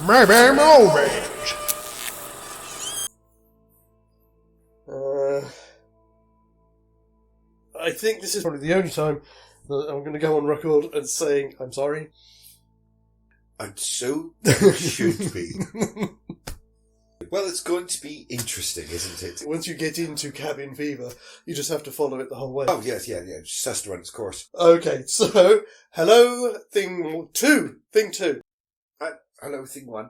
Maybe movies. I think this is probably the only time that I'm going to go on record and saying I'm sorry. And so it should be. Well, it's going to be interesting, isn't it? Once you get into cabin fever, you just have to follow it the whole way. Oh, yes, yeah. Just has to run its course. Okay, so, hello, thing two. Hello, thing one.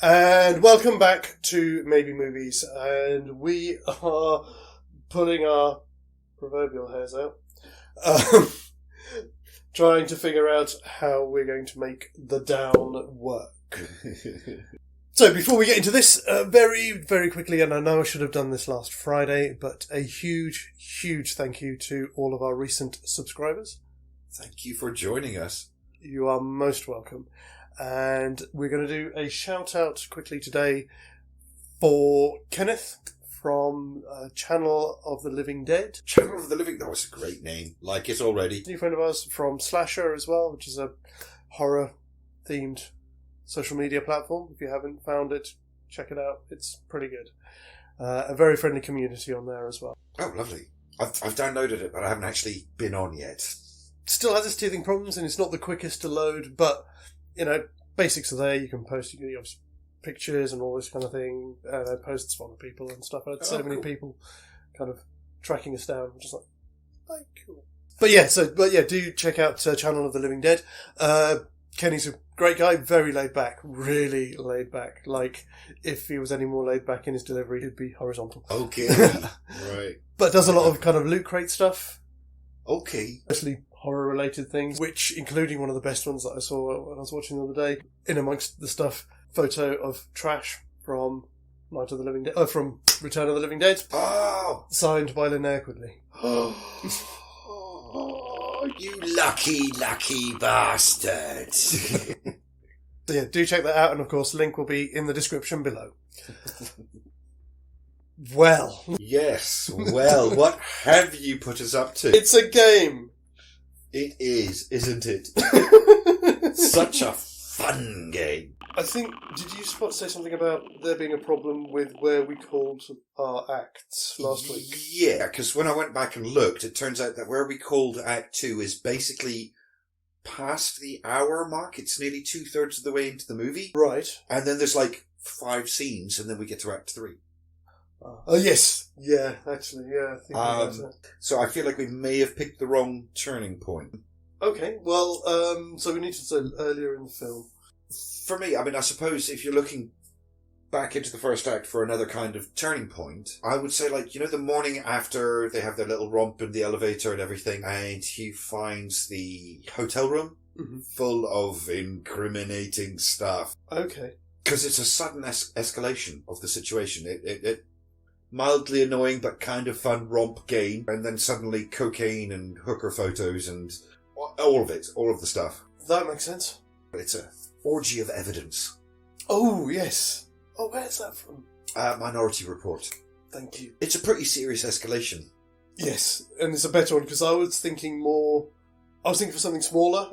And welcome back to Maybe Movies. And we are pulling our proverbial hairs out. Trying to figure out how we're going to make the down work. So before we get into this, very, very quickly, and I know I should have done this last Friday, but a huge, huge thank you to all of our recent subscribers. Thank you for joining us. You are most welcome. And we're going to do a shout out quickly today for Kenneth from Channel of the Living Dead. Channel of the Living... That was a great name. Like it already. New friend of ours from Slasher as well, which is a horror-themed social media platform. If you haven't found it, check it out. It's pretty good. A very friendly community on there as well. Oh, lovely. I've downloaded it, but I haven't actually been on yet. Still has its teething problems, and it's not the quickest to load, but, you know, basics are there. You can post obviously pictures and all this kind of thing, posts from other people and stuff. I had so many people kind of tracking us down, just like, oh, cool. But yeah, do check out Channel of the Living Dead. Kenny's a great guy, very laid back, really laid back. Like, if he was any more laid back in his delivery, he'd be horizontal. Okay, right. But does a lot of kind of loot crate stuff. Okay. Especially horror-related things, which, including one of the best ones that I saw when I was watching the other day, in amongst the stuff, photo of trash from Night of the Living Dead, from Return of the Living Dead. Oh! Signed by Linnea Quigley. Oh, you lucky bastard. So yeah, do check that out, and of course, link will be in the description below. Well. Yes, well, what have you put us up to? It's a game. It is, isn't it? Such a fun game. I think, did you say something about there being a problem with where we called our acts last week? Yeah, because when I went back and looked, it turns out that where we called Act 2 is basically past the hour mark. It's nearly 2/3 of the way into the movie. Right. And then there's like 5 scenes, and then we get to Act 3. Oh, yes. Yeah, actually, yeah. I think so I feel like we may have picked the wrong turning point. Okay, well, so we need to say earlier in the film. For me, I mean, I suppose if you're looking back into the first act for another kind of turning point, I would say, like, you know, the morning after they have their little romp in the elevator and everything, and he finds the hotel room full of incriminating stuff. Okay. Because it's a sudden escalation of the situation. It mildly annoying but kind of fun romp game, and then suddenly cocaine and hooker photos and all of it, all of the stuff. That makes sense. It's a orgy of evidence. Oh, yes. Oh, where's that from? Minority Report. Thank you. It's a pretty serious escalation. Yes, and it's a better one, because I was thinking for something smaller.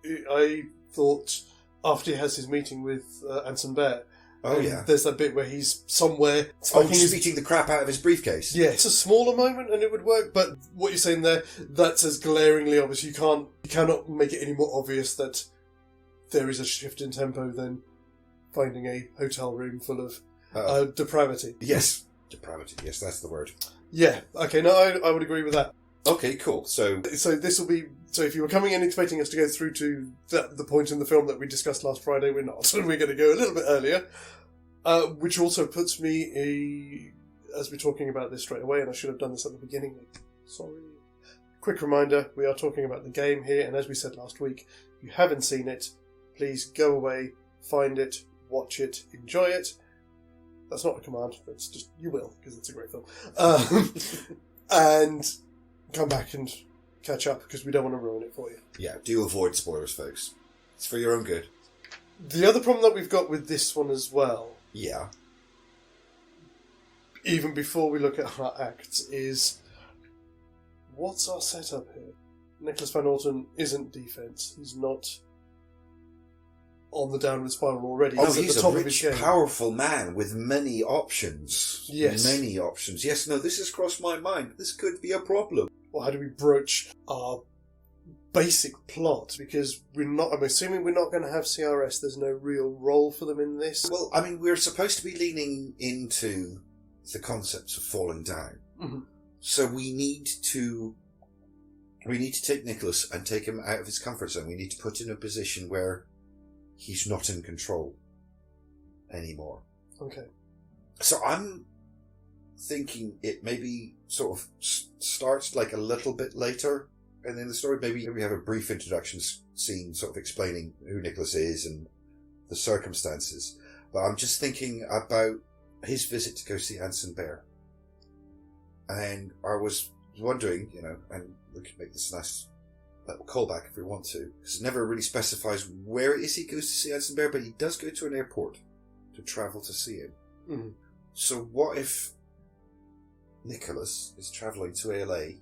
I thought after he has his meeting with Anson Bear, oh yeah, there's that bit where he's somewhere just beating the crap out of his briefcase. Yeah, it's a smaller moment and it would work, but what you're saying there, that's as glaringly obvious. You cannot make it any more obvious that there is a shift in tempo than finding a hotel room full of depravity. Yes, depravity. Yes, that's the word. Yeah. Okay. No, I would agree with that. Okay, cool. So this will be. So if you were coming in expecting us to go through to the point in the film that we discussed last Friday, we're not. We're going to go a little bit earlier, which also puts me as we're talking about this straight away, and I should have done this at the beginning. Sorry. Quick reminder: we are talking about the game here, and as we said last week, if you haven't seen it, please go away, find it, watch it, enjoy it. That's not a command. That's just you will, because it's a great film. And come back and catch up, because we don't want to ruin it for you. Yeah, do avoid spoilers, folks. It's for your own good. The other problem that we've got with this one as well, yeah, even before we look at our acts, is what's our setup here? Nicholas Van Orton isn't defense. He's not on the downward spiral already. Oh, He's at he's the top a of his rich, game. powerful man with many options. Yes. Many options. Yes, no, this has crossed my mind. This could be a problem. Well, how do we broach our basic plot? Because I'm assuming we're not going to have CRS. There's no real role for them in this. Well, I mean, we're supposed to be leaning into the concepts of falling down. Mm-hmm. So we need to take Nicholas and take him out of his comfort zone. We need to put him in a position where he's not in control anymore. Okay. So I'm thinking it maybe sort of starts like a little bit later, and in the story maybe we have a brief introduction scene sort of explaining who Nicholas is and the circumstances. But I'm just thinking about his visit to go see Anson Bear. And I was wondering, and we could make this a nice little callback if we want to, because it never really specifies where it is he goes to see Anson Bear, but he does go to an airport to travel to see him. Mm-hmm. So what if Nicholas is travelling to LA?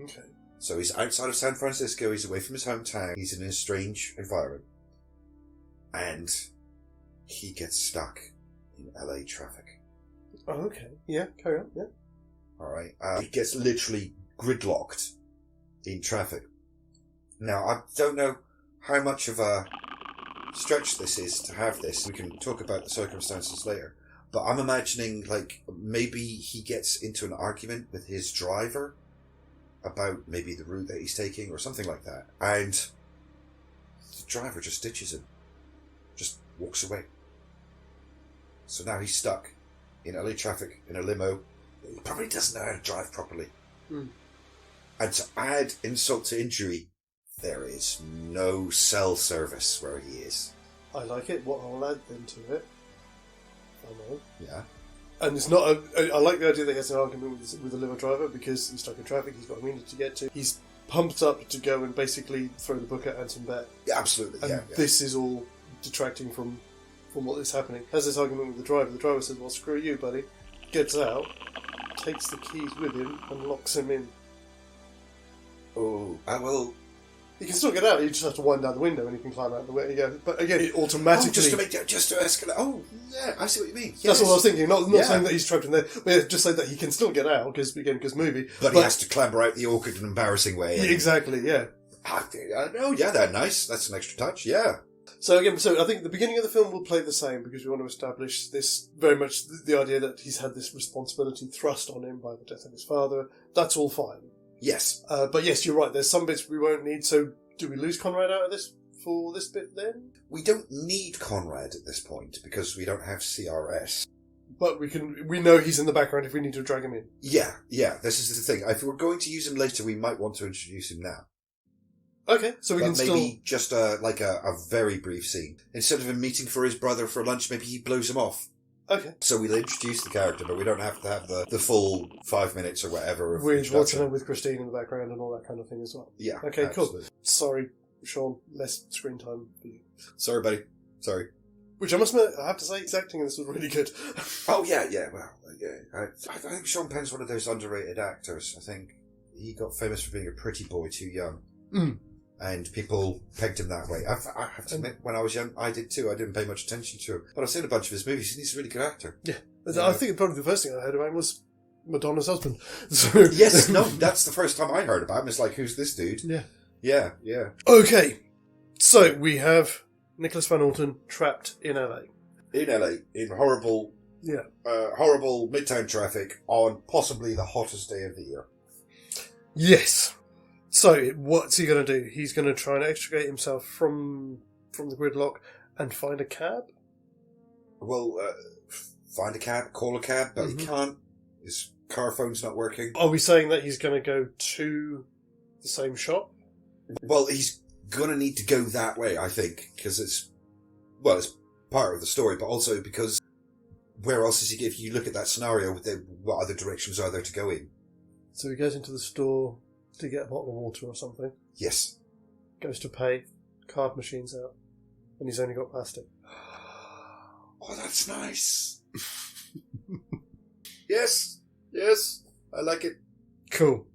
Okay. So he's outside of San Francisco, he's away from his hometown, he's in a strange environment, and he gets stuck in LA traffic. Oh, okay. Yeah, carry on, yeah. Alright. He gets literally gridlocked in traffic. Now, I don't know how much of a stretch this is to have this. We can talk about the circumstances later. But I'm imagining, maybe he gets into an argument with his driver about maybe the route that he's taking or something like that. And the driver just ditches him. Just walks away. So now he's stuck in LA traffic in a limo. He probably doesn't know how to drive properly. Mm. And to add insult to injury, there is no cell service where he is. I like it. What I'll add then to it. I know. Yeah. And it's not. I like the idea that he has an argument with the limo driver because he's stuck in traffic. He's got a meeting to get to. He's pumped up to go and basically throw the book at Anson Bear. Yeah, absolutely. And yeah. this is all detracting from what is happening. Has this argument with the driver. The driver says, "Well, screw you, buddy." Gets out, takes the keys with him, and locks him in. Oh, well. He can still get out. He just has to wind down the window, and he can climb out the window. Yeah, but again, it automatically. Just to escalate. Oh, yeah, I see what you mean. Yes. That's what I was thinking. Not saying that he's trapped in there, but yeah, just saying that he can still get out because movie. But he has to clamber out the awkward and embarrassing way. Yeah, exactly. Yeah. Oh, yeah, that's nice. That's an extra touch. Yeah. So I think the beginning of the film will play the same because we want to establish this very much the idea that he's had this responsibility thrust on him by the death of his father. That's all fine. Yes. But yes, you're right. There's some bits we won't need. So do we lose Conrad out of this for this bit then? We don't need Conrad at this point because we don't have CRS. But we know he's in the background if we need to drag him in. Yeah. This is the thing. If we're going to use him later, we might want to introduce him now. Okay, so we can maybe just a very brief scene. Instead of him meeting for his brother for lunch, maybe he blows him off. Okay. So we'll introduce the character, but we don't have to have the full 5 minutes or whatever. We're watching him with Christine in the background and all that kind of thing as well. Yeah. Okay, absolutely. Cool. Sorry, Sean, less screen time for you. Sorry, buddy. Sorry. Which I must admit, I have to say, his acting in this was really good. Oh, yeah. Well, yeah. I think Sean Penn's one of those underrated actors. I think he got famous for being a pretty boy too young. Mm. And people pegged him that way. I have to admit, when I was young, I did too. I didn't pay much attention to him. But I've seen a bunch of his movies, and he's a really good actor. Yeah. I think probably the first thing I heard about him was Madonna's husband. So. Yes, no, that's the first time I heard about him. It's like, who's this dude? Yeah. Yeah. Okay. So, we have Nicholas Van Orton trapped in LA. In horrible midtown traffic on possibly the hottest day of the year. Yes. So, what's he going to do? He's going to try and extricate himself from the gridlock and find a cab? Well, find a cab, call a cab, but he can't. His car phone's not working. Are we saying that he's going to go to the same shop? Well, he's going to need to go that way, I think, because it's part of the story, but also because where else is he? If you look at that scenario, what other directions are there to go in? So he goes into the store to get a bottle of water or something. Yes. Goes to pay, card machine's out, and he's only got plastic. Oh, that's nice. Yes, I like it. Cool.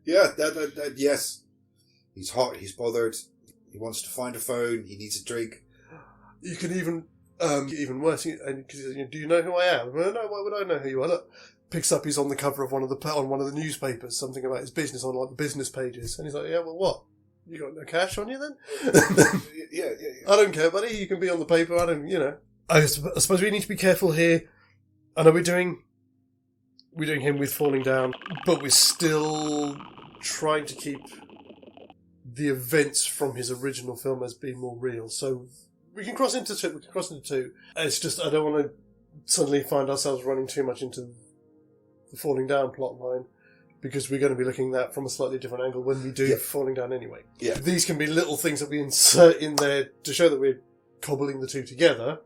Yeah, yes. He's hot, he's bothered, he wants to find a phone, he needs a drink. You can even worse. Because do you know who I am? Well, no, why would I know who you are? Look, picks up. He's on the cover of one of the newspapers. Something about his business on like the business pages, and he's like, "Yeah, well, what? You got no cash on you then?" yeah. I don't care, buddy. You can be on the paper. I don't. I suppose we need to be careful here. I know we're doing him with falling down, but we're still trying to keep the events from his original film as being more real. So we can cross into two. It's just I don't want to suddenly find ourselves running too much into the falling down plot line, because we're going to be looking at that from a slightly different angle when we do falling down anyway. Yeah. These can be little things that we insert in there to show that we're cobbling the two together,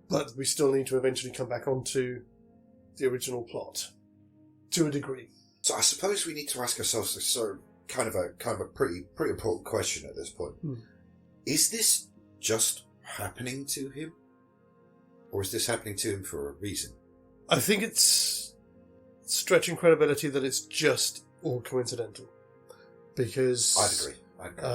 but we still need to eventually come back onto the original plot to a degree. So I suppose we need to ask ourselves this sort of kind of a pretty important question at this point. Is this just happening to him, or is this happening to him for a reason? I think it's stretching credibility that it's just all coincidental, because I'd agree.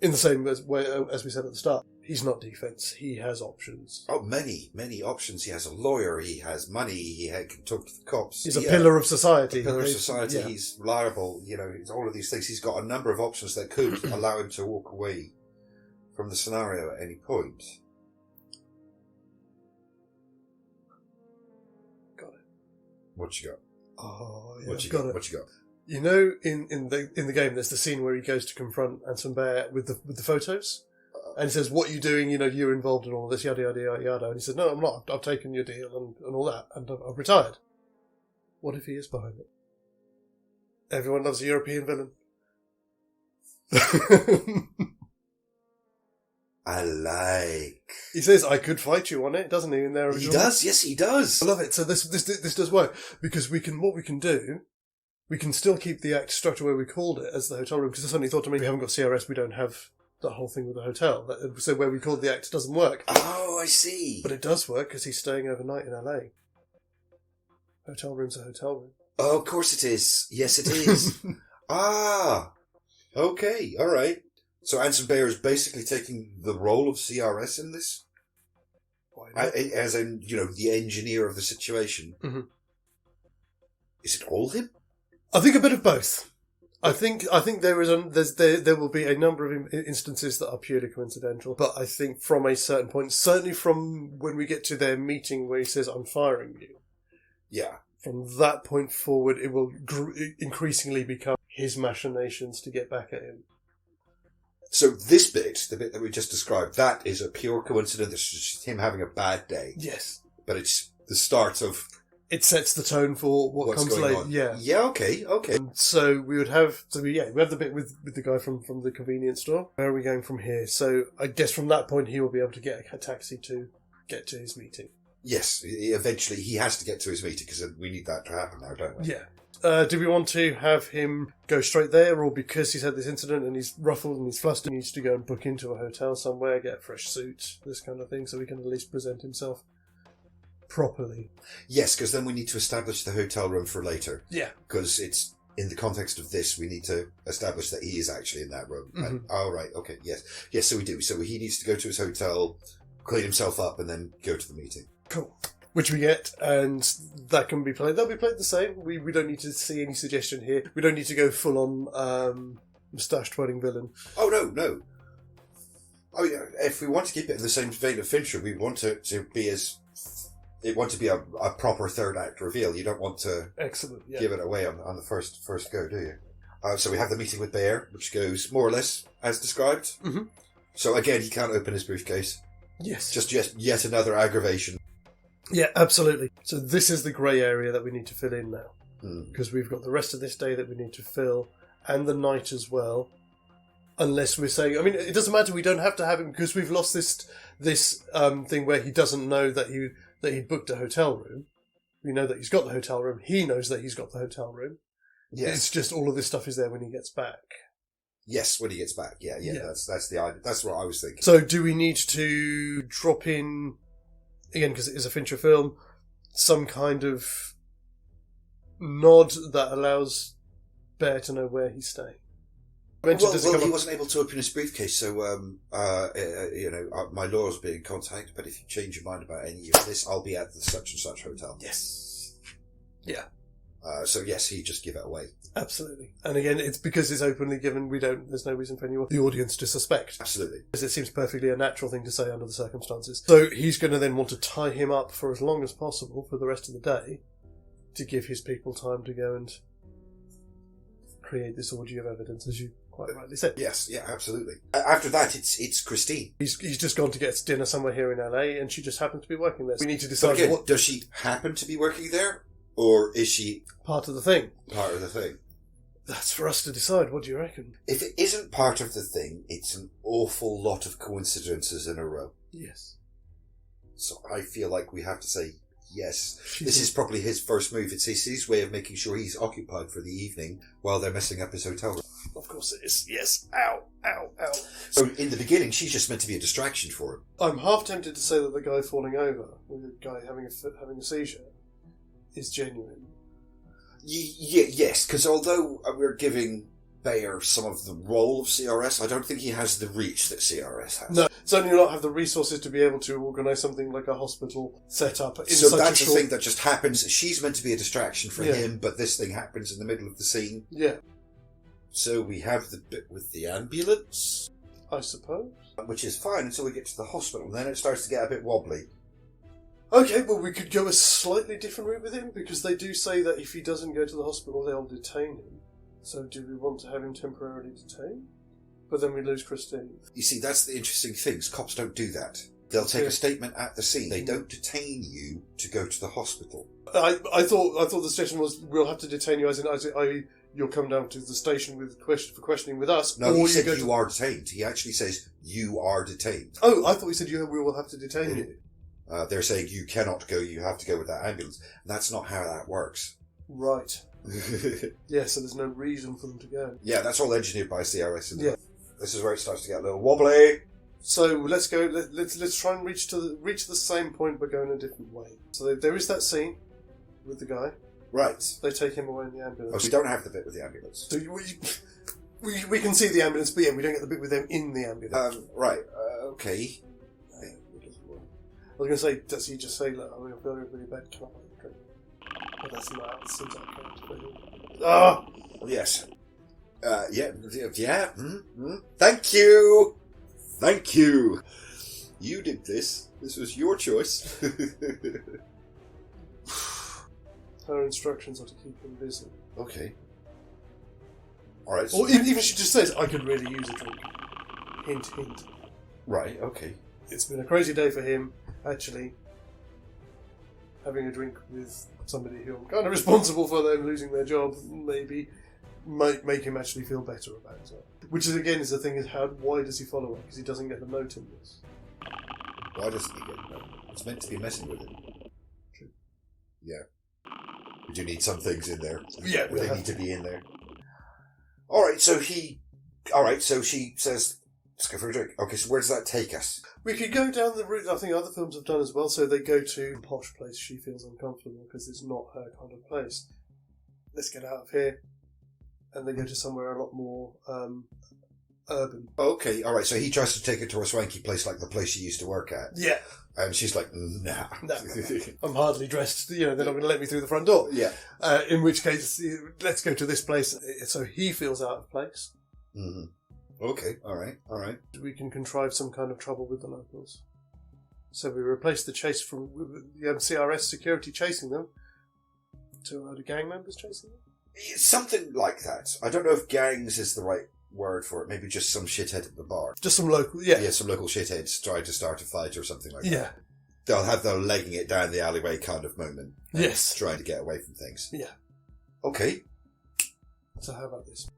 In the same way as we said at the start, he's not defense. He has options. Oh, many options. He has a lawyer. He has money. He can talk to the cops. He's a pillar of society. Yeah. He's reliable. It's all of these things. He's got a number of options that could allow him to walk away from the scenario at any point. Got it. What you got? Oh, yeah. What you got? What you got? In the game, there's the scene where he goes to confront Anson Bear with the photos. And he says, "What are you doing? You're involved in all this, yada, yada, yada, yada." And he said, "No, I'm not. I've taken your deal and all that, and I've retired." What if he is behind it? Everyone loves a European villain. I like. He says, "I could fight you on it," doesn't he? In there, he does. Yes, he does. I love it. So this does work, because what we can do. We can still keep the act structure where we called it as the hotel room, because I suddenly thought to me, we haven't got CRS, we don't have the whole thing with the hotel. So where we called the act doesn't work. Oh, I see. But it does work, because he's staying overnight in LA. Hotel room's a hotel room. Oh, of course it is. Yes, it is. Okay, all right. So Anson Bear is basically taking the role of CRS in this? As in, the engineer of the situation. Mm-hmm. Is it all him? I think a bit of both. I think there will be a number of instances that are purely coincidental, but I think from a certain point, certainly from when we get to their meeting where he says, "I'm firing you." Yeah. From that point forward, it will increasingly become his machinations to get back at him. So this bit, the bit that we just described, that is a pure coincidence. It's just him having a bad day. Yes. But it's the start of... It sets the tone for what comes later. On. Yeah. Yeah, okay. And so we would have... we have the bit with the guy from the convenience store. Where are we going from here? So I guess from that point he will be able to get a taxi to get to his meeting. Yes. Eventually he has to get to his meeting, because we need that to happen now, don't we? Yeah. Do we want to have him go straight there, or because he's had this incident and he's ruffled and he's flustered, he needs to go and book into a hotel somewhere, get a fresh suit, this kind of thing, so he can at least present himself properly? Yes, because then we need to establish the hotel room for later. Yeah. Because it's, in the context of this, we need to establish that he is actually in that room. Mm-hmm. Right, okay, yes. Yes, so we do. So he needs to go to his hotel, clean himself up, and then go to the meeting. Cool. Which we get, and that can be played. They'll be played the same. We don't need to see any suggestion here. We don't need to go full on moustache-twirling villain. Oh, no. Oh, yeah. If we want to keep it in the same vein of Fincher, we want it to be a proper third act reveal. You don't want to give it away on the first go, do you? So we have the meeting with Bear, which goes more or less as described. Mm-hmm. So again, he can't open his briefcase. Yes. Just yet another aggravation. Yeah, absolutely. So this is the grey area that we need to fill in now. Because we've got the rest of this day that we need to fill, and the night as well. Unless we're saying... it doesn't matter, we don't have to have him, because we've lost this thing where he doesn't know that he booked a hotel room. We know that he's got the hotel room. He knows that he's got the hotel room. Yes. It's just all of this stuff is there when he gets back. Yes, when he gets back. Yeah. That's the idea. That's what I was thinking. So do we need to drop in... Again, because it is a Fincher film, some kind of nod that allows Bear to know where he's staying. He wasn't able to open his briefcase, so my lawyer's been in contact. But if you change your mind about any of this, I'll be at the such and such hotel. Yes. Yeah. So yes, he just give it away. Absolutely. And again, it's because it's openly given. There's no reason for the audience to suspect. Absolutely. Because it seems perfectly a natural thing to say under the circumstances. So he's going to then want to tie him up for as long as possible for the rest of the day to give his people time to go and create this orgy of evidence, as you quite rightly said. Yes, yeah, absolutely. After that, it's Christine. He's just gone to get dinner somewhere here in LA, and she just happens to be working there. So we need to decide does she happen to be working there, or is she part of the thing? Part of the thing. That's for us to decide. What do you reckon? If it isn't part of the thing, it's an awful lot of coincidences in a row. Yes. So I feel like we have to say yes. This is probably his first move. It's his way of making sure he's occupied for the evening while they're messing up his hotel room. Of course it is. Yes. Ow, ow, ow. So in the beginning, she's just meant to be a distraction for him. I'm half tempted to say that the guy falling over, or the guy having a seizure, is genuine. Yes, because although we're giving Bayer some of the role of CRS, I don't think he has the reach that CRS has. No, certainly not have the resources to be able to organise something like a hospital set up. So that's a thing that just happens. She's meant to be a distraction for him, but this thing happens in the middle of the scene. Yeah. So we have the bit with the ambulance, I suppose. Which is fine until we get to the hospital. Then it starts to get a bit wobbly. Okay, well, we could go a slightly different route with him, because they do say that if he doesn't go to the hospital, they'll detain him. So do we want to have him temporarily detained? But then we lose Christine. You see, that's the interesting thing. Cops don't do that. They'll take a statement at the scene. They don't detain you to go to the hospital. I thought the suggestion was, we'll have to detain you, as in, you'll come down to the station for questioning with us. No, he said you are detained. He actually says, you are detained. Oh, I thought he said we will have to detain you. They're saying you cannot go, you have to go with that ambulance. And that's not how that works. Right. Yeah, so there's no reason for them to go. Yeah, that's all engineered by CRS. Yeah. This is where it starts to get a little wobbly. So let's go. Let's try and reach the same point, but go in a different way. So there is that scene with the guy. Right. They take him away in the ambulance. Oh, so we don't have the bit with the ambulance. So we can see the ambulance, but yeah, we don't get the bit with them in the ambulance. Right. Okay. I was going to say, does he just say, look, I'm feeling really bad, can I have a drink? But that's not, it seems like Ah! Yes. Yeah. Thank you! Thank you! You did this. This was your choice. Her instructions are to keep him busy. Okay. Alright. So or even she just says, I could really use a drink. Hint, hint. Right, okay. It's been a crazy day for him. Actually, having a drink with somebody who I'm kind of responsible for them losing their job maybe might make him actually feel better about it. Which is again is the thing is why does he follow her? Because he doesn't get the note in this. Why doesn't he get the note? It's meant to be messing with him. True. Yeah. We do need some things in there. Yeah, they need to be in there. Alright, so she says, let's go for a drink. Okay, so where does that take us? We could go down the route I think other films have done as well. So they go to a posh place she feels uncomfortable because it's not her kind of place. Let's get out of here. And they go to somewhere a lot more urban. Okay, alright, so he tries to take her to a swanky place like the place she used to work at. Yeah. And she's like, nah. No. I'm hardly dressed. They're not going to let me through the front door. Yeah. In which case, let's go to this place. So he feels out of place. Mm-hmm. Okay, alright. We can contrive some kind of trouble with the locals. So we replace the chase from the CRS security chasing them to the gang members chasing them? Something like that. I don't know if gangs is the right word for it. Maybe just some shithead at the bar. Just some local, yeah. Yeah, some local shitheads trying to start a fight or something like that. Yeah. They'll have their legging it down the alleyway kind of moment. Yes. Trying to get away from things. Yeah. Okay. So how about this?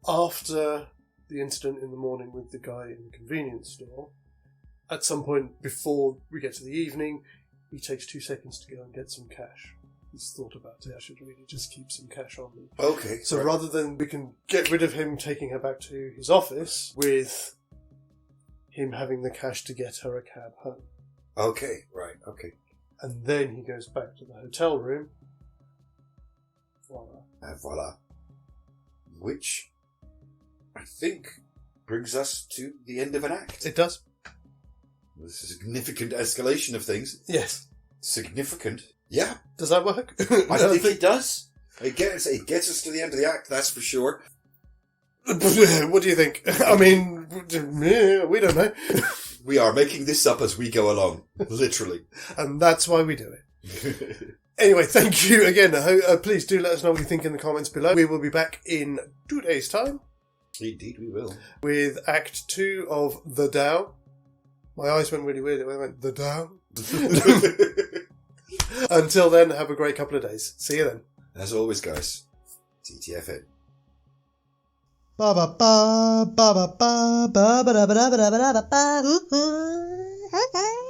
After the incident in the morning with the guy in the convenience store, at some point before we get to the evening, he takes 2 seconds to go and get some cash. He's thought about it. I should really just keep some cash on me. Okay. So rather than we can get rid of him taking her back to his office with him having the cash to get her a cab home. Okay, right, okay. And then he goes back to the hotel room. Voila. Voila. Which I think brings us to the end of an act. It does. There's a significant escalation of things. Yes. Significant. Yeah. Does that work? I think it does. It gets us to the end of the act, that's for sure. What do you think? I mean, we don't know. We are making this up as we go along. Literally. And that's why we do it. Anyway, thank you again. Please do let us know what you think in the comments below. We will be back in 2 days' time. Indeed, we will. With Act 2 of The Tao. My eyes went really weird when I went, The Tao? Until then, have a great couple of days. See you then. As always, guys, TTFN. Ba ba ba ba ba ba ba ba ba ba ba ba ba ba.